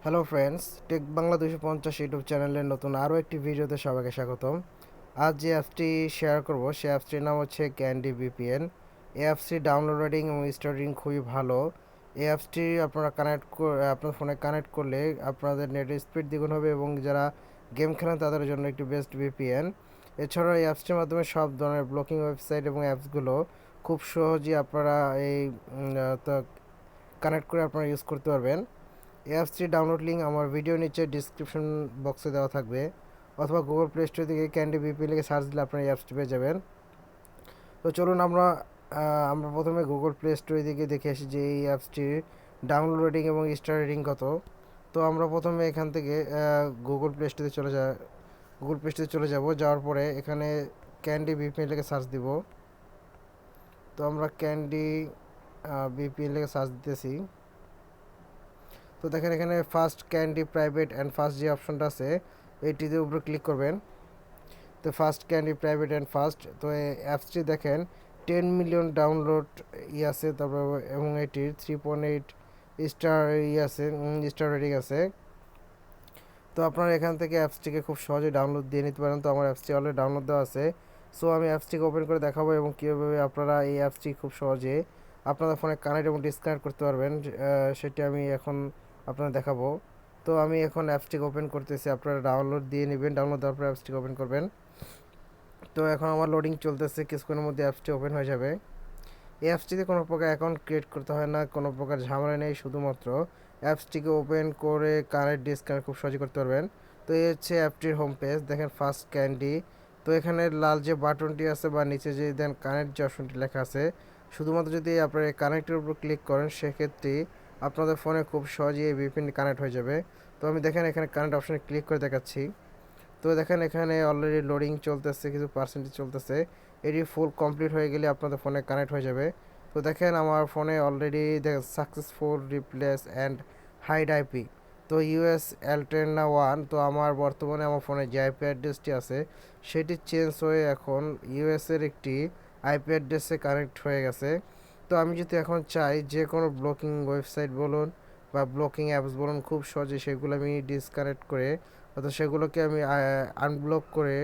Hello friends, tech Bangla 250 YouTube চ্যানেলের নতুন আরও একটি ভিডিওতে সবাইকে স্বাগতম। আজ যে অ্যাপসটি শেয়ার করব সেই অ্যাপসটির নাম হচ্ছে ক্যান্ডি ভিপিএন। এই অ্যাপসটি ডাউনলোডিং এবং ইনস্টলিং খুবই ভালো। এই অ্যাপসটি আপনারা আপনার ফোনে কানেক্ট করলে আপনাদের নেটের স্পিড দ্বিগুণ হবে এবং যারা গেম খেলেন তাদের জন্য একটি বেস্ট ভিপিএন। এছাড়াও এই অ্যাপসটির মাধ্যমে সব ধরনের ব্লকিং ওয়েবসাইট এবং অ্যাপসগুলো খুব সহজেই আপনারা এই কানেক্ট করে আপনারা ইউজ করতে পারবেন। এই অ্যাপসটি ডাউনলোড লিঙ্ক আমার ভিডিও নিচে ডিসক্রিপশন বক্সে দেওয়া থাকবে, অথবা গুগল প্লে স্টোর থেকে ক্যান্ডি ভিপি লিখে সার্চ দিলে আপনারা এই অ্যাপসটি পেয়ে যাবেন। তো চলুন আমরা প্রথমে গুগল প্লে স্টোর দিকে দেখে আসি যে এই অ্যাপসটির ডাউনলোডিং এবং ইনস্টলিং কত। তো আমরা প্রথমে এখান থেকে গুগল প্লে স্টোরে চলে যাব। যাওয়ার পরে এখানে ক্যান্ডি ভিপি লিখে সার্চ দিব। তো আমরা ক্যান্ডি ভিপি লিখে সার্চ দিতেছি। তো দেখেন এখানে fast candy private and fast যে অপশনটা আছে এইটিতে উপরে ক্লিক করবেন। তো fast candy private and fast, তো এই অ্যাপসটি দেখেন 10 মিলিয়ন ডাউনলোড আছে, তারপর এবং এটির 3.8 স্টার আছে, স্টার রেটিং আছে। তো আপনারা এখান থেকে অ্যাপসটিকে খুব সহজে ডাউনলোড দিয়ে নিতে পারেন। তো আমার অ্যাপসটি অলরেডি ডাউনলোড দেওয়া আছে। সো আমি অ্যাপসটিকে ওপেন করে দেখাবো এবং কীভাবে আপনারা এই অ্যাপসটি খুব সহজে আপনাদের ফোনে কানেক্ট এবং ডিসকানেক্ট করতে পারবেন, সেটি আমি এখন আপনাদের দেখাবো। তো আমি এখন অ্যাপসটিকে ওপেন করতেছি, আপনারা ডাউনলোড দিয়ে নেবেন। ডাউনলোড দেওয়ার পর অ্যাপসটিকে ওপেন করবেন। তো এখন আমার লোডিং চলতেছে, কিছুক্ষণের মধ্যে অ্যাপসটি ওপেন হয়ে যাবে। এই অ্যাপসটিতে কোনো প্রকার অ্যাকাউন্ট ক্রিয়েট করতে হয় না, কোনো প্রকার ঝামেলা নেই, শুধুমাত্র অ্যাপসটিকে ওপেন করে কানেক্ট ডিসকানেক্ট খুব সহজে করতে পারবেন। তো এই হচ্ছে অ্যাপটির হোম পেজ, দেখেন ফার্স্ট ক্যান্ডি। তো এখানে লাল যে বাটনটি আছে বা নিচে যে দেন কানেক্ট যে অপশনটি লেখা আছে, শুধুমাত্র যদি আপনারা এই কানেক্টের উপর ক্লিক করেন সেক্ষেত্রে আপনাদের ফোনে খুব সহজেই এই ভিপিএনটি কানেক্ট হয়ে যাবে। তো আমি দেখেন এখানে কানেক্ট অপশনে ক্লিক করে দেখাচ্ছি। তো দেখেন এখানে অলরেডি লোডিং চলতেছে, কিছু পার্সেন্টেজ চলতেছে। এটি ফুল কমপ্লিট হয়ে গেলে আপনাদের ফোনে কানেক্ট হয়ে যাবে। তো দেখেন আমার ফোনে অলরেডি দেখেন successful replace and hide IP. তো ইউএস এলটেনা 1। তো আমার বর্তমানে আমার ফোনে যে আইপি অ্যাড্রেসটি আছে সেটি চেঞ্জ হয়ে এখন ইউএসের একটি আইপি অ্যাড্রেসে কানেক্ট হয়ে গেছে। তো আমি যদি এখন চাই যে কোনো ব্লকিং ওয়েবসাইট বলুন বা ব্লকিং অ্যাপস বলুন, খুব সহজে সেগুলো আমি ডিসকানেক্ট করে অর্থাৎ সেগুলোকে আমি আনব্লক করে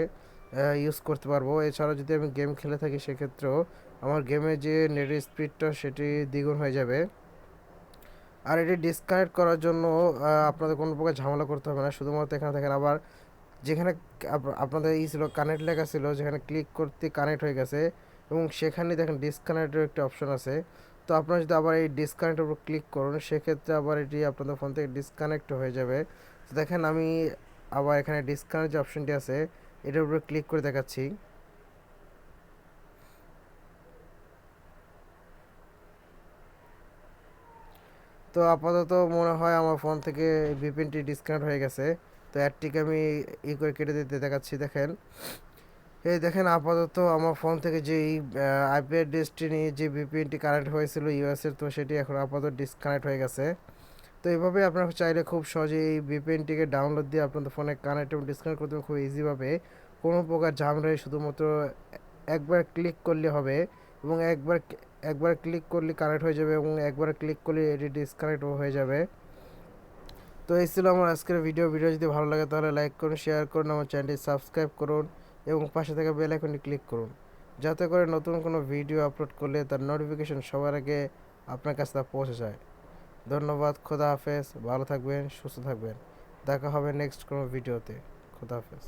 ইউজ করতে পারবো। এছাড়াও যদি আমি গেম খেলে থাকি সেক্ষেত্রেও আমার গেমের যে নেটের স্পিডটা সেটি দ্বিগুণ হয়ে যাবে। আর এটি ডিসকানেক্ট করার জন্য আপনাদের কোনো প্রকার ঝামেলা করতে হবে না, শুধুমাত্র এখানে দেখেন আবার যেখানে আপনাদের ছিল কানেক্ট লেখা ছিল, যেখানে ক্লিক করতে কানেক্ট হয়ে গেছে এবং সেখানে দেখেন ডিসকানেক্টের একটা অপশন আছে। তো আপনারা যদি আবার এই ডিসকানেক্টের উপর ক্লিক করুন সেক্ষেত্রে আবার এটি আপনাদের ফোন থেকে ডিসকানেক্ট হয়ে যাবে। তো দেখেন আমি আবার এখানে ডিসকানেক্ট যে অপশনটি আছে এটার উপরে ক্লিক করে দেখাচ্ছি। তো আপাতত মনে হয় আমার ফোন থেকে ভিপিএনটি ডিসকানেক্ট হয়ে গেছে। তো অ্যাডটিকে আমি করে কেটে দিতে দেখাচ্ছি। দেখেন এই দেখেন আপাতত আমার ফোন থেকে যে আইপি অ্যাড্রেসটি নিয়ে যে ভিপিএনটি কানেক্ট হয়েছিল ইউএসের, তো সেটি এখন আপাতত ডিসকানেক্ট হয়ে গেছে। তো এইভাবে আপনারা চাইলে খুব সহজে এই ভিপিএনটিকে ডাউনলোড দিয়ে আপনাদের ফোনে কানেক্ট এবং ডিসকানেক্ট করতে খুব ইজিভাবে, কোনো প্রকার ঝামেলা শুধুমাত্র একবার ক্লিক করলে হবে এবং একবার ক্লিক করলে কানেক্ট হয়ে যাবে এবং একবার ক্লিক করলে এটি ডিসকানেক্ট হয়ে যাবে। তো এই ছিল আমার আজকের ভিডিও যদি ভালো লাগে তাহলে লাইক করুন, শেয়ার করুন, আমার চ্যানেলটি সাবস্ক্রাইব করুন এবং পাশে থাকা বেল আইকনটি ক্লিক করুন, যাতে করে নতুন কোনো ভিডিও আপলোড করলে তার নোটিফিকেশন সবার আগে আপনার কাছে তা পৌঁছে যায়। ধন্যবাদ, খোদা হাফেজ, ভালো থাকবেন, সুস্থ থাকবেন, দেখা হবে নেক্সট কোনো ভিডিওতে। খোদা হাফেজ।